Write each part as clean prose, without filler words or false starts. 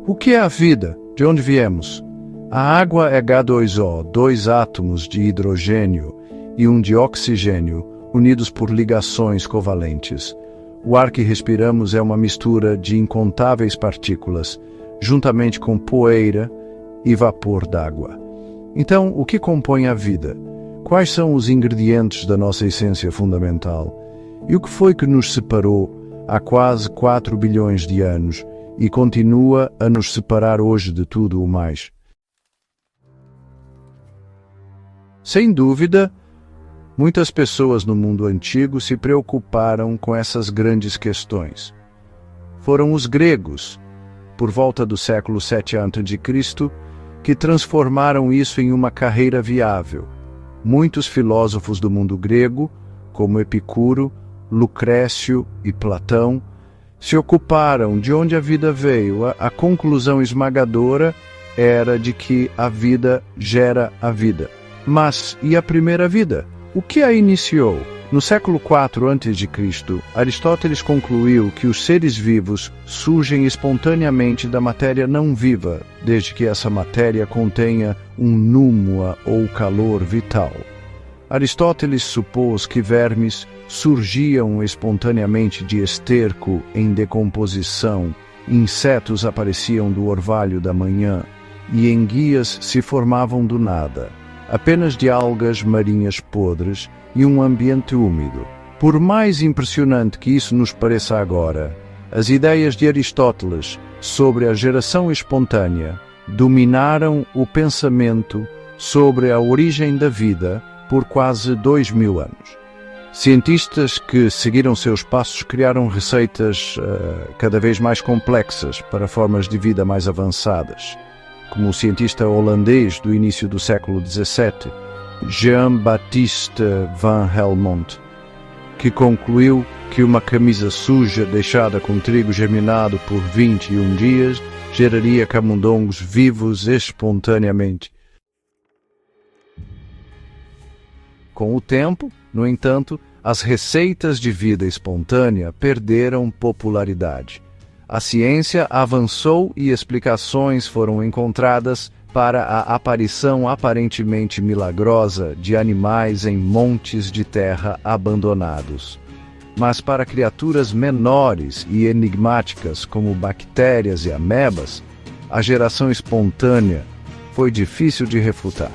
O que é a vida? De onde viemos? A água é H2O, dois átomos de hidrogênio e um de oxigênio, unidos por ligações covalentes. O ar que respiramos é uma mistura de incontáveis partículas, juntamente com poeira e vapor d'água. Então, o que compõe a vida? Quais são os ingredientes da nossa essência fundamental? E o que foi que nos separou há quase 4 bilhões de anos e continua a nos separar hoje de tudo o mais? Sem dúvida, muitas pessoas no mundo antigo se preocuparam com essas grandes questões. Foram os gregos, por volta do século 7 a.C., que transformaram isso em uma carreira viável. Muitos filósofos do mundo grego, como Epicuro, Lucrécio e Platão, se ocuparam de onde a vida veio. A conclusão esmagadora era de que a vida gera a vida. Mas e a primeira vida? O que a iniciou? No século IV a.C., Aristóteles concluiu que os seres vivos surgem espontaneamente da matéria não viva, desde que essa matéria contenha um númua ou calor vital. Aristóteles supôs que vermes surgiam espontaneamente de esterco em decomposição, insetos apareciam do orvalho da manhã e enguias se formavam do nada, apenas de algas marinhas podres e um ambiente úmido. Por mais impressionante que isso nos pareça agora, as ideias de Aristóteles sobre a geração espontânea dominaram o pensamento sobre a origem da vida por quase 2000 anos. Cientistas que seguiram seus passos criaram receitas cada vez mais complexas para formas de vida mais avançadas, como o cientista holandês do início do século XVII, Jean-Baptiste van Helmont, que concluiu que uma camisa suja deixada com trigo germinado por 21 dias geraria camundongos vivos espontaneamente. Com o tempo, no entanto, as receitas de vida espontânea perderam popularidade. A ciência avançou e explicações foram encontradas para a aparição aparentemente milagrosa de animais em montes de terra abandonados. Mas para criaturas menores e enigmáticas como bactérias e amebas, a geração espontânea foi difícil de refutar.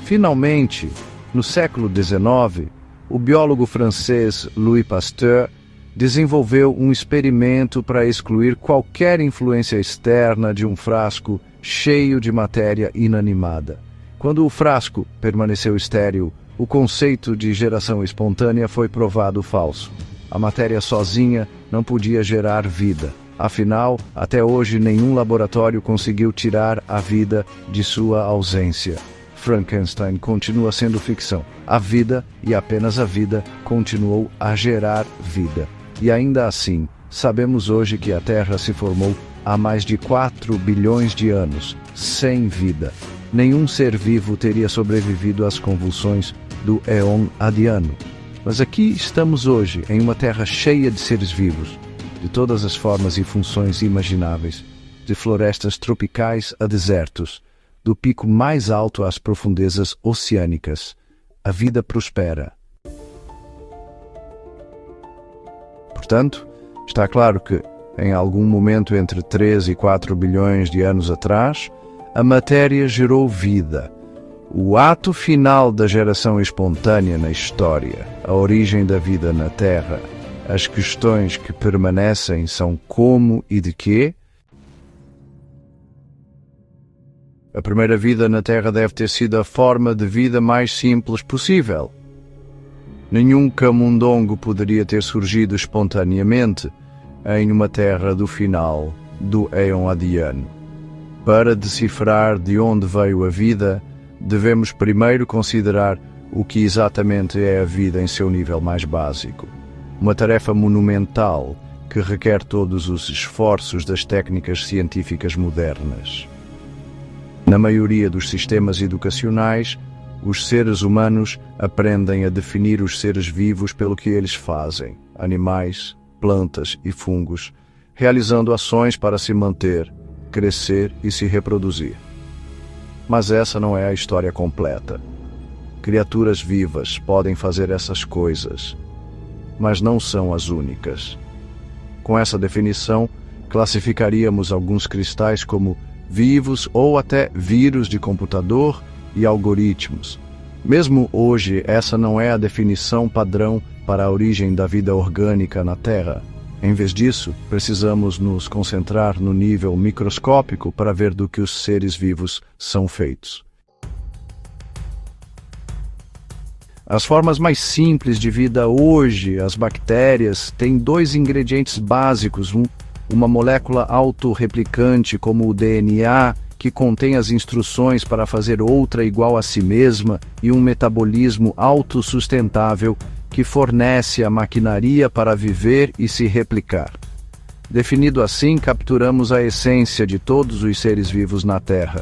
Finalmente, no século XIX, o biólogo francês Louis Pasteur desenvolveu um experimento para excluir qualquer influência externa de um frasco cheio de matéria inanimada. Quando o frasco permaneceu estéril, o conceito de geração espontânea foi provado falso. A matéria sozinha não podia gerar vida. Afinal, até hoje nenhum laboratório conseguiu tirar a vida de sua ausência. Frankenstein continua sendo ficção. A vida, e apenas a vida, continuou a gerar vida. E ainda assim, sabemos hoje que a Terra se formou há mais de 4 bilhões de anos, sem vida. Nenhum ser vivo teria sobrevivido às convulsões do éon adiano. Mas aqui estamos hoje, em uma Terra cheia de seres vivos, de todas as formas e funções imagináveis, de florestas tropicais a desertos, do pico mais alto às profundezas oceânicas. A vida prospera. Portanto, está claro que, em algum momento entre 3 e 4 bilhões de anos atrás, a matéria gerou vida. O ato final da geração espontânea na história, a origem da vida na Terra, as questões que permanecem são como e de quê? A primeira vida na Terra deve ter sido a forma de vida mais simples possível. Nenhum camundongo poderia ter surgido espontaneamente em uma Terra do final do éon adiano. Para decifrar de onde veio a vida, devemos primeiro considerar o que exatamente é a vida em seu nível mais básico. Uma tarefa monumental que requer todos os esforços das técnicas científicas modernas. Na maioria dos sistemas educacionais, os seres humanos aprendem a definir os seres vivos pelo que eles fazem, animais, plantas e fungos, realizando ações para se manter, crescer e se reproduzir. Mas essa não é a história completa. Criaturas vivas podem fazer essas coisas, mas não são as únicas. Com essa definição, classificaríamos alguns cristais como vivos ou até vírus de computador e algoritmos. Mesmo hoje, essa não é a definição padrão para a origem da vida orgânica na Terra. Em vez disso, precisamos nos concentrar no nível microscópico para ver do que os seres vivos são feitos. As formas mais simples de vida hoje, as bactérias, têm dois ingredientes básicos, uma molécula autorreplicante como o DNA, que contém as instruções para fazer outra igual a si mesma, e um metabolismo autossustentável que fornece a maquinaria para viver e se replicar. Definido assim, capturamos a essência de todos os seres vivos na Terra.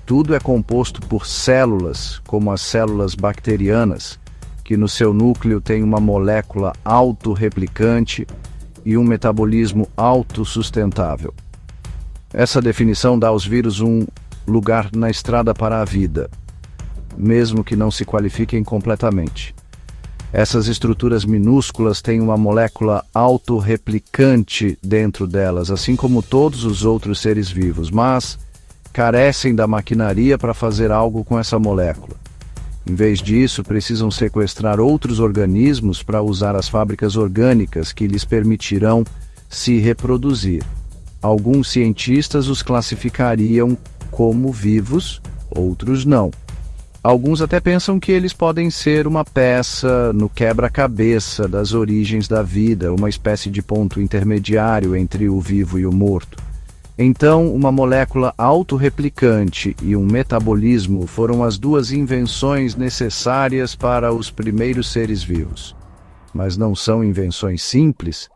Tudo é composto por células, como as células bacterianas, que no seu núcleo tem uma molécula autorreplicante e um metabolismo autossustentável. Essa definição dá aos vírus um lugar na estrada para a vida, mesmo que não se qualifiquem completamente. Essas estruturas minúsculas têm uma molécula autorreplicante dentro delas, assim como todos os outros seres vivos, mas carecem da maquinaria para fazer algo com essa molécula. Em vez disso, precisam sequestrar outros organismos para usar as fábricas orgânicas que lhes permitirão se reproduzir. Alguns cientistas os classificariam como vivos, outros não. Alguns até pensam que eles podem ser uma peça no quebra-cabeça das origens da vida, uma espécie de ponto intermediário entre o vivo e o morto. Então, uma molécula autorreplicante e um metabolismo foram as duas invenções necessárias para os primeiros seres vivos. Mas não são invenções simples.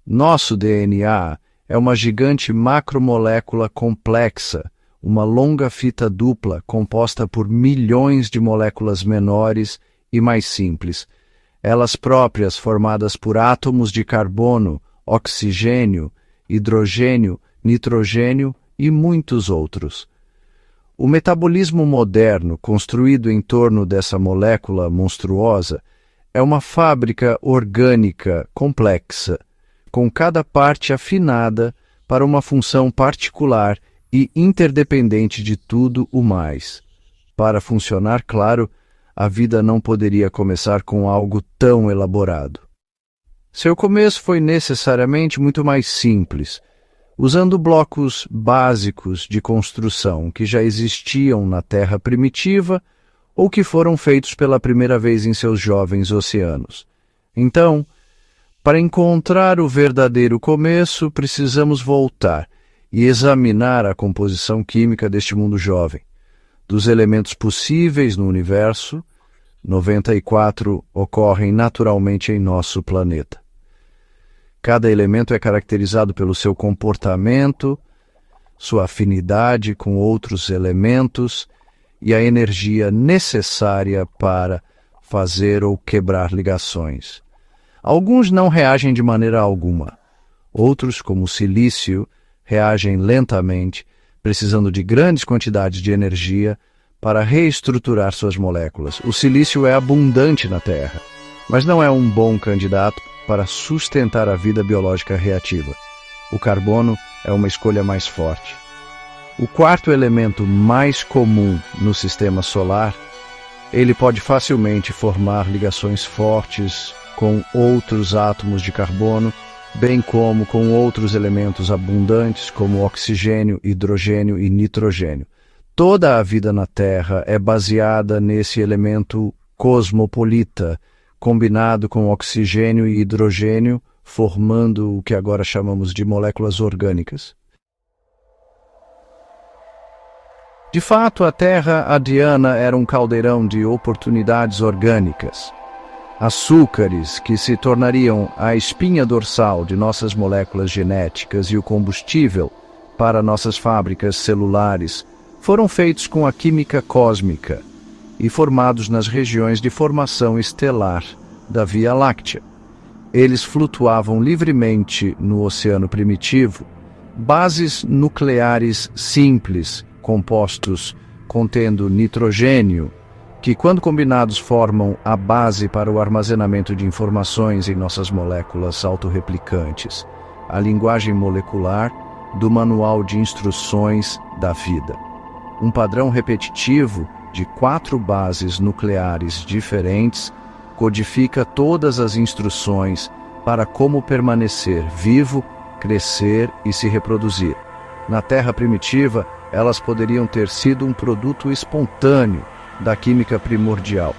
Nosso DNA é uma gigante macromolécula complexa, uma longa fita dupla composta por milhões de moléculas menores e mais simples, elas próprias formadas por átomos de carbono, oxigênio, hidrogênio, nitrogênio e muitos outros. O metabolismo moderno, construído em torno dessa molécula monstruosa, é uma fábrica orgânica complexa, com cada parte afinada para uma função particular e interdependente de tudo o mais. Para funcionar, claro, a vida não poderia começar com algo tão elaborado. Seu começo foi necessariamente muito mais simples, usando blocos básicos de construção que já existiam na Terra primitiva ou que foram feitos pela primeira vez em seus jovens oceanos. Então, para encontrar o verdadeiro começo, precisamos voltar e examinar a composição química deste mundo jovem. Dos elementos possíveis no universo, 94 ocorrem naturalmente em nosso planeta. Cada elemento é caracterizado pelo seu comportamento, sua afinidade com outros elementos e a energia necessária para fazer ou quebrar ligações. Alguns não reagem de maneira alguma. Outros, como o silício, reagem lentamente, precisando de grandes quantidades de energia para reestruturar suas moléculas. O silício é abundante na Terra, mas não é um bom candidato para sustentar a vida biológica reativa. O carbono é uma escolha mais forte. O quarto elemento mais comum no sistema solar, ele pode facilmente formar ligações fortes com outros átomos de carbono, bem como com outros elementos abundantes como oxigênio, hidrogênio e nitrogênio. Toda a vida na Terra é baseada nesse elemento cosmopolita, combinado com oxigênio e hidrogênio, formando o que agora chamamos de moléculas orgânicas. De fato, a Terra adiana era um caldeirão de oportunidades orgânicas. Açúcares que se tornariam a espinha dorsal de nossas moléculas genéticas e o combustível para nossas fábricas celulares foram feitos com a química cósmica e formados nas regiões de formação estelar da Via Láctea. eles flutuavam livremente no oceano primitivo, bases nucleares simples, compostos contendo nitrogênio, que quando combinados formam a base para o armazenamento de informações em nossas moléculas autorreplicantes, a linguagem molecular do manual de instruções da vida. Um padrão repetitivo de 4 bases nucleares diferentes codifica todas as instruções para como permanecer vivo, crescer e se reproduzir. Na Terra primitiva, elas poderiam ter sido um produto espontâneo da química primordial.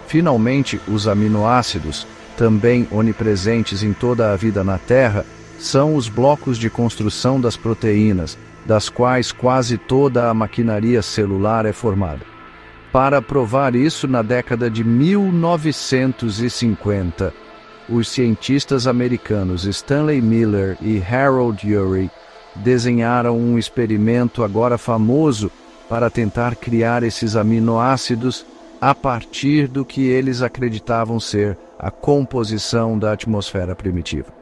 Finalmente, os aminoácidos, também onipresentes em toda a vida na Terra, são os blocos de construção das proteínas, das quais quase toda a maquinaria celular é formada. Para provar isso, na década de 1950, os cientistas americanos Stanley Miller e Harold Urey desenharam um experimento agora famoso para tentar criar esses aminoácidos a partir do que eles acreditavam ser a composição da atmosfera primitiva.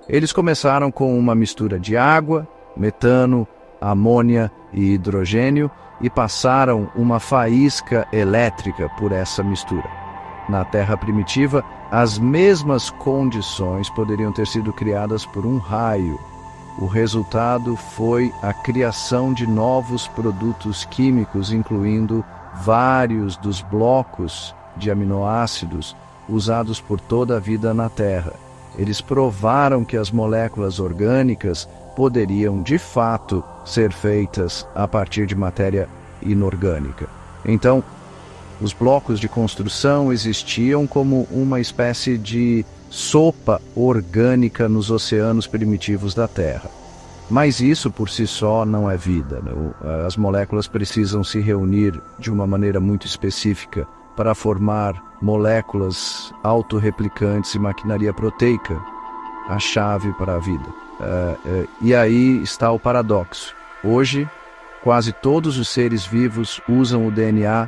Eles começaram com uma mistura de água, metano, amônia e hidrogênio e passaram uma faísca elétrica por essa mistura. Na Terra primitiva, as mesmas condições poderiam ter sido criadas por um raio. O resultado foi a criação de novos produtos químicos, incluindo vários dos blocos de aminoácidos usados por toda a vida na Terra. Eles provaram que as moléculas orgânicas poderiam, de fato, ser feitas a partir de matéria inorgânica. Então, os blocos de construção existiam como uma espécie de sopa orgânica nos oceanos primitivos da Terra. Mas isso por si só não é vida. As moléculas precisam se reunir de uma maneira muito específica para formar moléculas autorreplicantes e maquinaria proteica, a chave para a vida. E aí está o paradoxo. Hoje, quase todos os seres vivos usam o DNA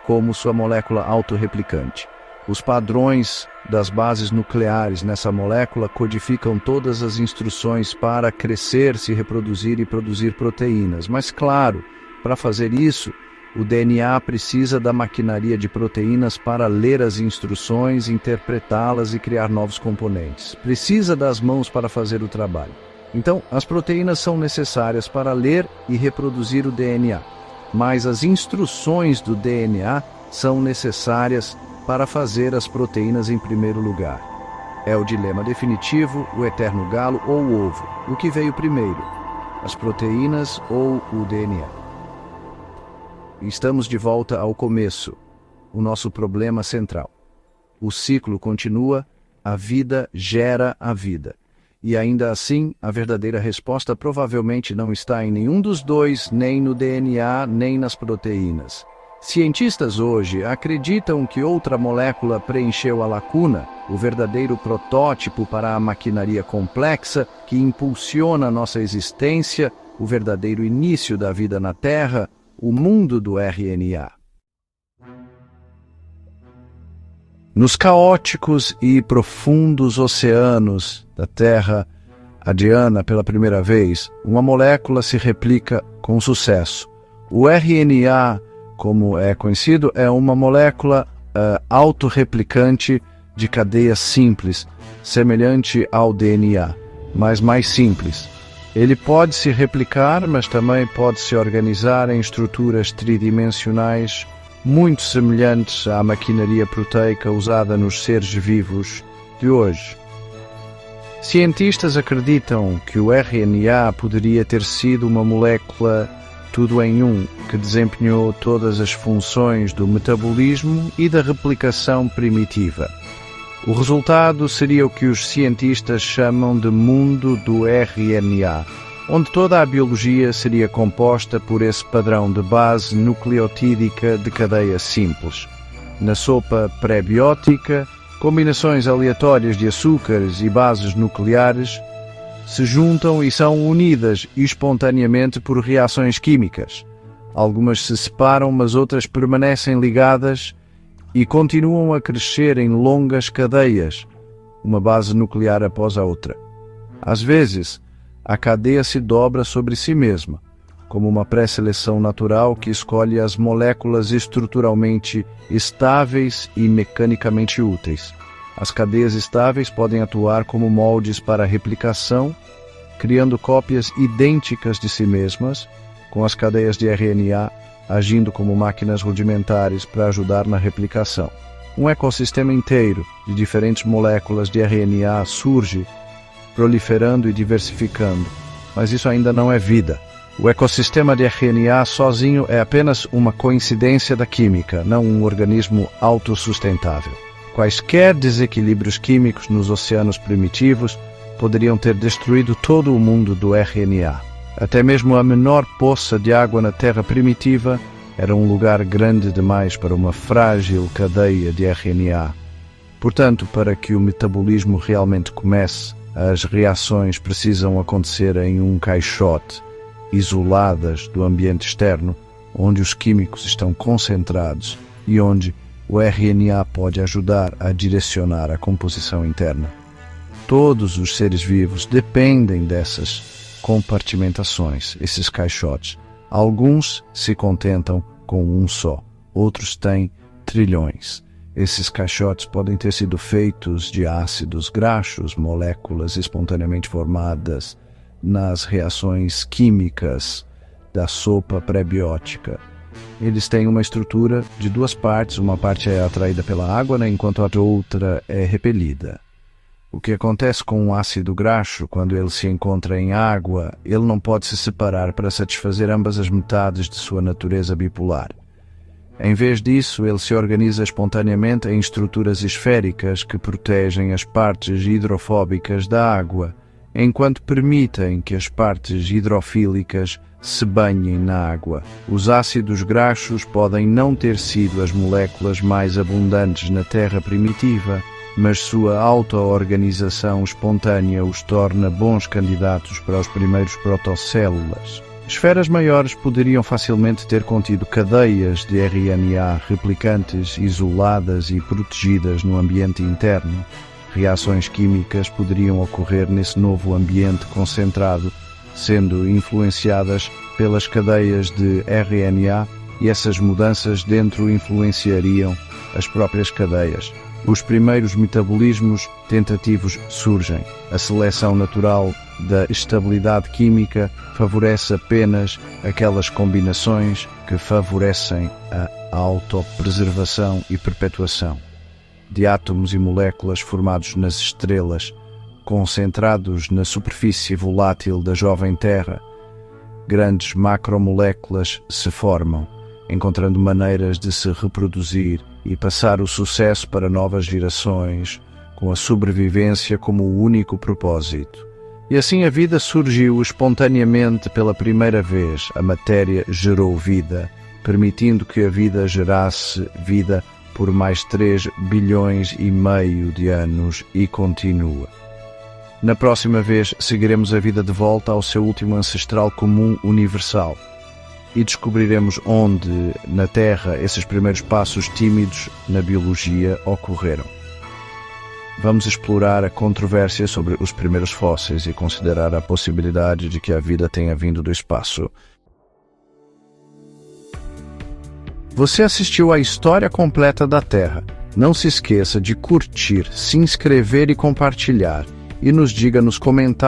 como sua molécula autorreplicante. Os padrões das bases nucleares nessa molécula codificam todas as instruções para crescer, se reproduzir e produzir proteínas. Mas, claro, para fazer isso, o DNA precisa da maquinaria de proteínas para ler as instruções, interpretá-las e criar novos componentes. Precisa das mãos para fazer o trabalho. Então, as proteínas são necessárias para ler e reproduzir o DNA, mas as instruções do DNA são necessárias para fazer as proteínas em primeiro lugar. É o dilema definitivo, o eterno galo ou o ovo. O que veio primeiro, as proteínas ou o DNA? Estamos de volta ao começo, o nosso problema central. O ciclo continua, a vida gera a vida. E ainda assim, a verdadeira resposta provavelmente não está em nenhum dos dois, nem no DNA, nem nas proteínas. Cientistas hoje acreditam que outra molécula preencheu a lacuna, o verdadeiro protótipo para a maquinaria complexa que impulsiona nossa existência, o verdadeiro início da vida na Terra, o mundo do RNA. Nos caóticos e profundos oceanos da Terra adiana pela primeira vez, uma molécula se replica com sucesso. O RNA, como é conhecido, é uma molécula autorreplicante de cadeia simples, semelhante ao DNA, mas mais simples. Ele pode se replicar, mas também pode se organizar em estruturas tridimensionais muito semelhantes à maquinaria proteica usada nos seres vivos de hoje. Cientistas acreditam que o RNA poderia ter sido uma molécula tudo em um, que desempenhou todas as funções do metabolismo e da replicação primitiva. O resultado seria o que os cientistas chamam de mundo do RNA, onde toda a biologia seria composta por esse padrão de base nucleotídica de cadeia simples. Na sopa pré-biótica, combinações aleatórias de açúcares e bases nucleares se juntam e são unidas espontaneamente por reações químicas. Algumas se separam, mas outras permanecem ligadas e continuam a crescer em longas cadeias. uma base nuclear após a outra. Às vezes, a cadeia se dobra sobre si mesma, como uma pré-seleção natural que escolhe as moléculas estruturalmente estáveis e mecanicamente úteis. As cadeias estáveis podem atuar como moldes para replicação, criando cópias idênticas de si mesmas, com as cadeias de RNA agindo como máquinas rudimentares para ajudar na replicação. Um ecossistema inteiro de diferentes moléculas de RNA surge, proliferando e diversificando, mas isso ainda não é vida. O ecossistema de RNA sozinho é apenas uma coincidência da química, não um organismo autossustentável. Quaisquer desequilíbrios químicos nos oceanos primitivos poderiam ter destruído todo o mundo do RNA. Até mesmo a menor poça de água na Terra primitiva era um lugar grande demais para uma frágil cadeia de RNA. Portanto, para que o metabolismo realmente comece, as reações precisam acontecer em um caixote, isoladas do ambiente externo, onde os químicos estão concentrados e onde o RNA pode ajudar a direcionar a composição interna. Todos os seres vivos dependem dessas compartimentações, esses caixotes. Alguns se contentam com um só, outros têm trilhões. Esses caixotes podem ter sido feitos de ácidos graxos, moléculas espontaneamente formadas nas reações químicas da sopa pré-biótica. Eles têm uma estrutura de duas partes, uma parte é atraída pela água, enquanto a outra é repelida. O que acontece com um ácido graxo, quando ele se encontra em água, ele não pode se separar para satisfazer ambas as metades de sua natureza bipolar. Em vez disso, ele se organiza espontaneamente em estruturas esféricas que protegem as partes hidrofóbicas da água, enquanto permitem que as partes hidrofílicas se banhem na água. Os ácidos graxos podem não ter sido as moléculas mais abundantes na Terra primitiva, mas sua auto-organização espontânea os torna bons candidatos para os primeiros protocélulas. Esferas maiores poderiam facilmente ter contido cadeias de RNA replicantes isoladas e protegidas no ambiente interno. Reações químicas poderiam ocorrer nesse novo ambiente concentrado, sendo influenciadas pelas cadeias de RNA, e essas mudanças dentro influenciariam as próprias cadeias. Os primeiros metabolismos tentativos surgem. A seleção natural da estabilidade química favorece apenas aquelas combinações que favorecem a autopreservação e perpetuação de átomos e moléculas formados nas estrelas, concentrados na superfície volátil da jovem Terra. Grandes macromoléculas se formam, encontrando maneiras de se reproduzir e passar o sucesso para novas gerações, com a sobrevivência como o único propósito. E assim a vida surgiu espontaneamente pela primeira vez. A matéria gerou vida, permitindo que a vida gerasse vida por mais 3,5 bilhões de anos e continua. Na próxima vez, seguiremos a vida de volta ao seu último ancestral comum universal e descobriremos onde, na Terra, esses primeiros passos tímidos na biologia ocorreram. Vamos explorar a controvérsia sobre os primeiros fósseis e considerar a possibilidade de que a vida tenha vindo do espaço. Você assistiu à história completa da Terra. Não se esqueça de curtir, se inscrever e compartilhar. E nos diga nos comentários